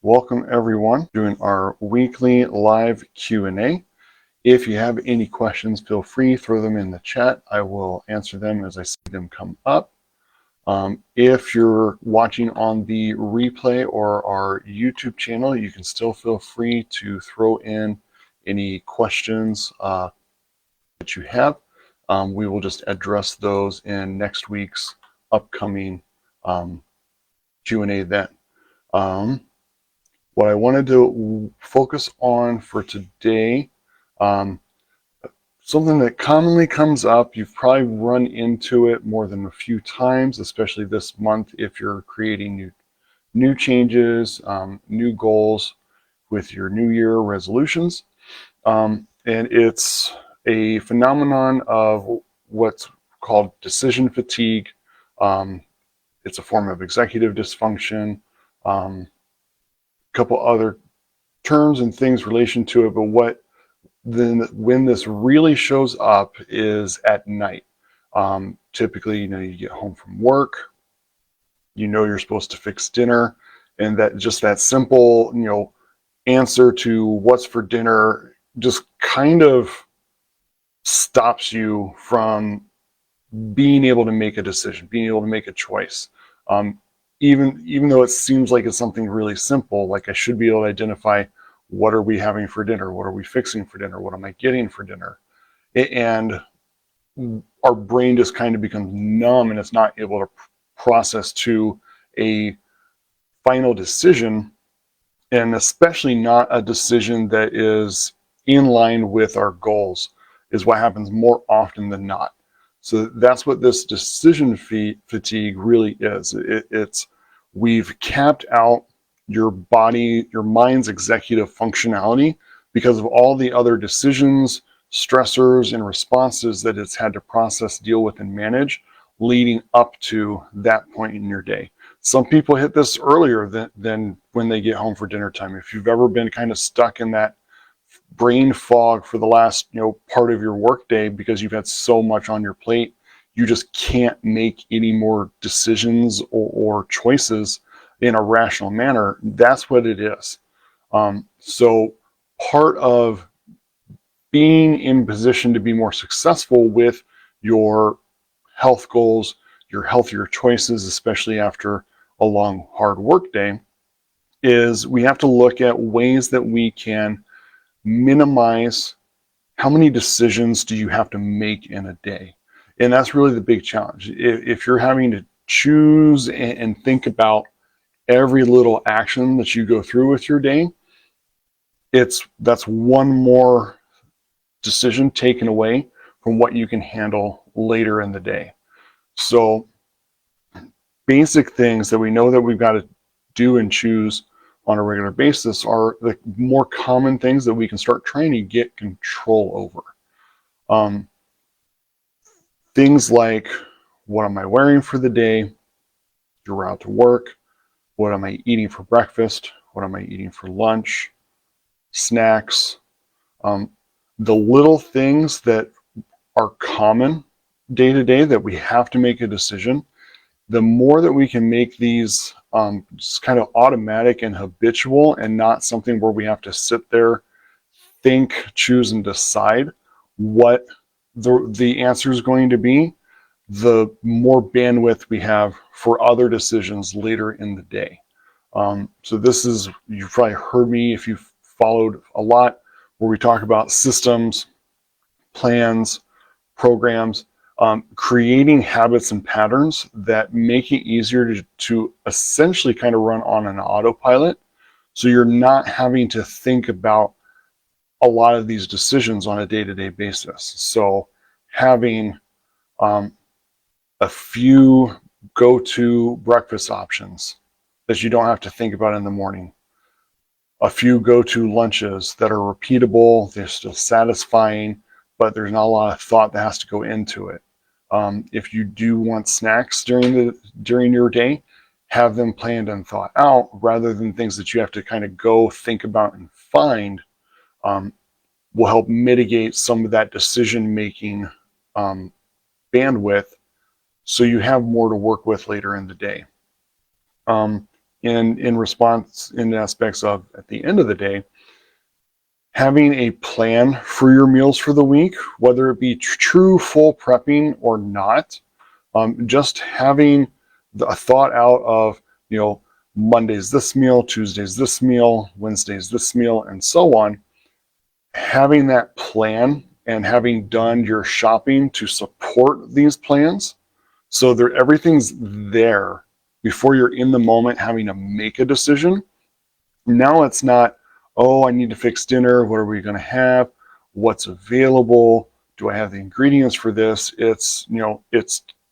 Welcome everyone, doing our weekly live Q&A. If you have any questions, feel free, throw them in the chat. I will answer them as I see them come up. If you're watching on the replay or our YouTube channel, you can still feel free to throw in any questions that you have. We will just address those in next week's upcoming Q&A then. What I wanted to focus on for today, something that commonly comes up, you've probably run into it more than a few times, especially this month if you're creating new changes, new goals with your New Year resolutions. And it's a phenomenon of what's called decision fatigue. It's a form of executive dysfunction. Couple other terms and things in relation to it, but when this really shows up is at night. Typically, you get home from work, you're supposed to fix dinner, and that simple, answer to what's for dinner just kind of stops you from being able to make a decision, being able to make a choice. Even though it seems like it's something really simple, like I should be able to identify what are we having for dinner, what are we fixing for dinner, what am I getting for dinner, and our brain just kind of becomes numb and it's not able to process to a final decision, and especially not a decision that is in line with our goals, is what happens more often than not. So that's what this decision fatigue really is. It's we've capped out your mind's executive functionality because of all the other decisions, stressors, and responses that it's had to process, deal with, and manage leading up to that point in your day. Some people hit this earlier than when they get home for dinner time. If you've ever been kind of stuck in that brain fog for the last part of your workday because you've had so much on your plate, you just can't make any more decisions or choices in a rational manner. That's what it is. So part of being in position to be more successful with your health goals, your healthier choices, especially after a long, hard work day, is we have to look at ways that we can minimize how many decisions do you have to make in a day. And that's really the big challenge. If you're having to choose and think about every little action that you go through with your day, that's one more decision taken away from what you can handle later in the day. So basic things that we know that we've got to do and choose on a regular basis are the more common things that we can start trying to get control over. Things like, what am I wearing for the day, your route to work, what am I eating for breakfast, what am I eating for lunch, snacks, the little things that are common day to day that we have to make a decision. The more that we can make these just kind of automatic and habitual and not something where we have to sit there, think, choose, and decide what the answer is going to be, the more bandwidth we have for other decisions later in the day. So this is, you've probably heard me if you've followed a lot, where we talk about systems, plans, programs, creating habits and patterns that make it easier to essentially kind of run on an autopilot. So you're not having to think about a lot of these decisions on a day-to-day basis. So having a few go-to breakfast options that you don't have to think about in the morning, a few go-to lunches that are repeatable, they're still satisfying, but there's not a lot of thought that has to go into it. If you do want snacks during your day, have them planned and thought out rather than things that you have to kind of go think about and find. Will help mitigate some of that decision-making bandwidth, so you have more to work with later in the day. in response, in aspects of, at the end of the day, having a plan for your meals for the week, whether it be true full prepping or not. Just having a thought out of, Monday's this meal, Tuesday's this meal, Wednesday's this meal, and so on. Having that plan and having done your shopping to support these plans, so everything's there before you're in the moment having to make a decision. Now it's not, oh, I need to fix dinner. What are we going to have? What's available? Do I have the ingredients for this? It's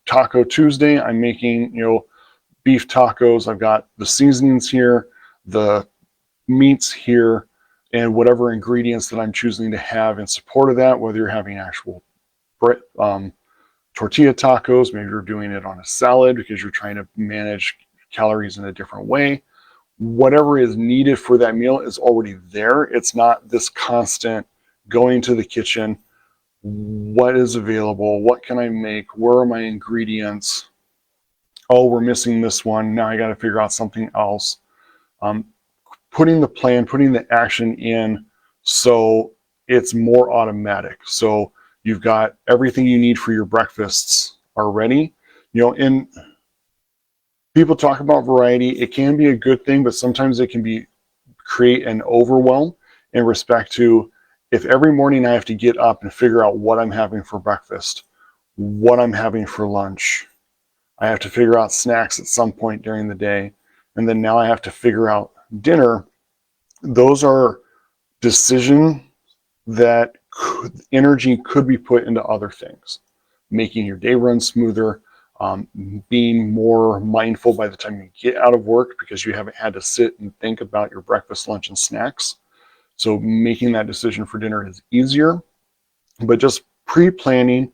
Taco Tuesday. I'm making, beef tacos. I've got the seasonings here, the meats here, and whatever ingredients that I'm choosing to have in support of that, whether you're having actual bread, tortilla tacos, maybe you're doing it on a salad because you're trying to manage calories in a different way. Whatever is needed for that meal is already there. It's not this constant going to the kitchen. What is available? What can I make? Where are my ingredients? Oh, we're missing this one. Now I got to figure out something else. Putting the plan, putting the action in so it's more automatic. So you've got everything you need for your breakfasts already. And people talk about variety. It can be a good thing, but sometimes it can create an overwhelm in respect to, if every morning I have to get up and figure out what I'm having for breakfast, what I'm having for lunch, I have to figure out snacks at some point during the day, and then now I have to figure out dinner. Those are decisions that energy could be put into other things, making your day run smoother, being more mindful by the time you get out of work because you haven't had to sit and think about your breakfast, lunch, and snacks. So making that decision for dinner is easier, but just pre-planning,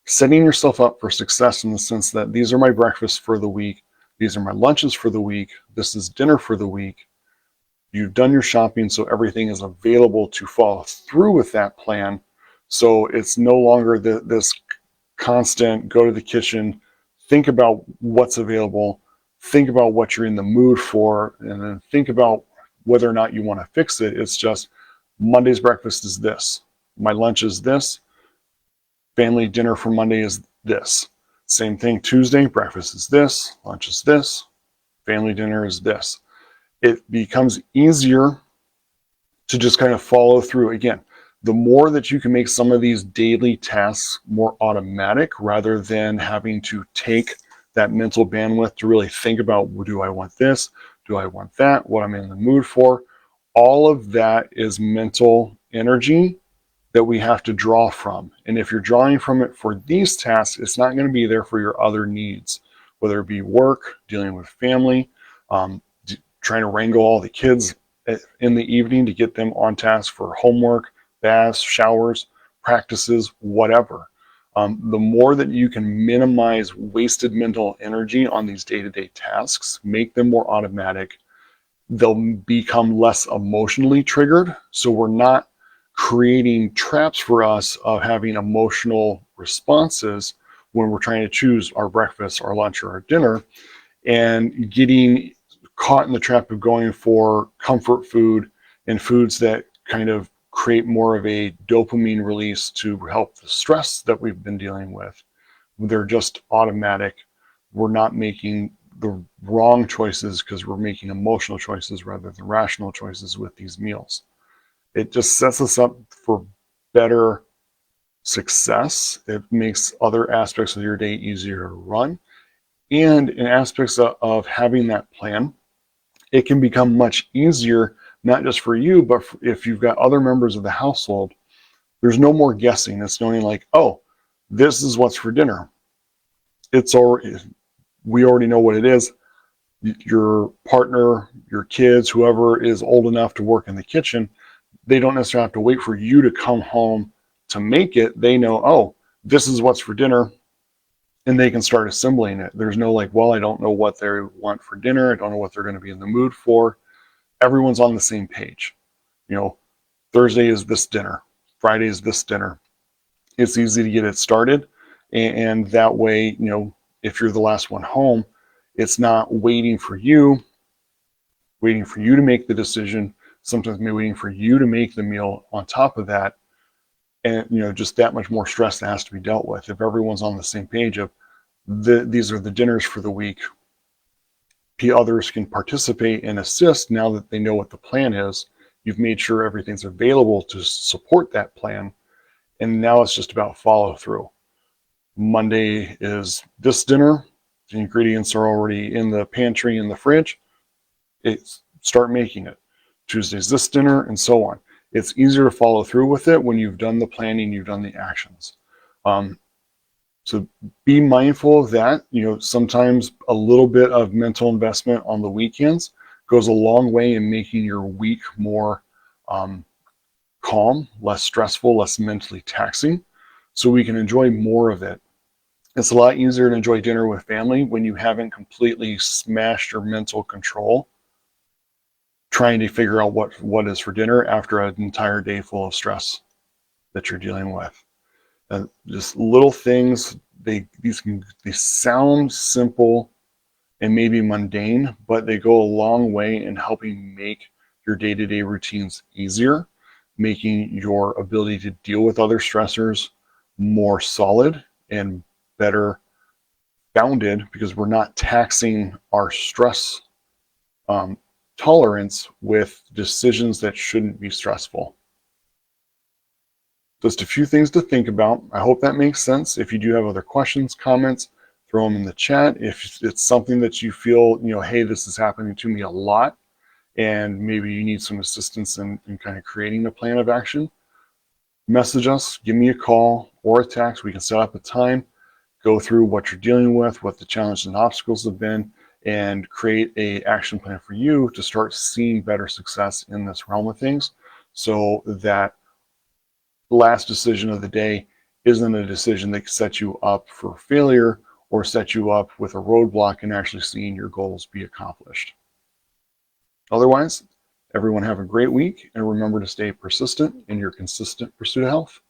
setting yourself up for success in the sense that these are my breakfasts for the week, these are my lunches for the week, this is dinner for the week. You've done your shopping, so everything is available to follow through with that plan. So it's no longer this constant go to the kitchen, think about what's available, think about what you're in the mood for, and then think about whether or not you want to fix it. It's just, Monday's breakfast is this, my lunch is this, family dinner for Monday is this. Same thing Tuesday, breakfast is this, lunch is this, family dinner is this. It becomes easier to just kind of follow through. Again, the more that you can make some of these daily tasks more automatic rather than having to take that mental bandwidth to really think about, well, do I want this? Do I want that? What I'm in the mood for? All of that is mental energy that we have to draw from. And if you're drawing from it for these tasks, it's not going to be there for your other needs, whether it be work, dealing with family, trying to wrangle all the kids in the evening to get them on task for homework, baths, showers, practices, whatever. The more that you can minimize wasted mental energy on these day-to-day tasks, make them more automatic, they'll become less emotionally triggered. So we're not creating traps for us of having emotional responses when we're trying to choose our breakfast, our lunch, or our dinner, and getting caught in the trap of going for comfort food and foods that kind of create more of a dopamine release to help the stress that we've been dealing with. They're just automatic. We're not making the wrong choices because we're making emotional choices rather than rational choices with these meals. It just sets us up for better success. It makes other aspects of your day easier to run. And in aspects of having that plan, it can become much easier, not just for you, but if you've got other members of the household. There's no more guessing. It's knowing like, oh, this is what's for dinner. We already know what it is. Your partner, your kids, whoever is old enough to work in the kitchen, they don't necessarily have to wait for you to come home to make it. They know, oh, this is what's for dinner, and they can start assembling it. There's no like, well, I don't know what they want for dinner. I don't know what they're going to be in the mood for. Everyone's on the same page. Thursday is this dinner. Friday is this dinner. It's easy to get it started. And that way, if you're the last one home, it's not waiting for you. waiting for you to make the decision, sometimes maybe waiting for you to make the meal on top of that. And, just that much more stress that has to be dealt with. If everyone's on the same page of these are the dinners for the week, others can participate and assist now that they know what the plan is. You've made sure everything's available to support that plan. And now it's just about follow through. Monday is this dinner. The ingredients are already in the pantry in the fridge. Start making it. Tuesday's this dinner, and so on. It's easier to follow through with it when you've done the planning, you've done the actions. So be mindful of that. Sometimes a little bit of mental investment on the weekends goes a long way in making your week more calm, less stressful, less mentally taxing, so we can enjoy more of it. It's a lot easier to enjoy dinner with family when you haven't completely smashed your mental control trying to figure out what is for dinner after an entire day full of stress that you're dealing with. And just little things, they sound simple and maybe mundane, but they go a long way in helping make your day-to-day routines easier, making your ability to deal with other stressors more solid and better bounded, because we're not taxing our stress tolerance with decisions that shouldn't be stressful. Just a few things to think about. I hope that makes sense. If you do have other questions, comments, throw them in the chat. If it's something that you feel, hey, this is happening to me a lot, and maybe you need some assistance in kind of creating a plan of action, message us, give me a call or a text. We can set up a time, go through what you're dealing with, what the challenges and obstacles have been, and create an action plan for you to start seeing better success in this realm of things, so that last decision of the day isn't a decision that sets you up for failure or sets you up with a roadblock in actually seeing your goals be accomplished. Otherwise, everyone have a great week, and remember to stay persistent in your consistent pursuit of health.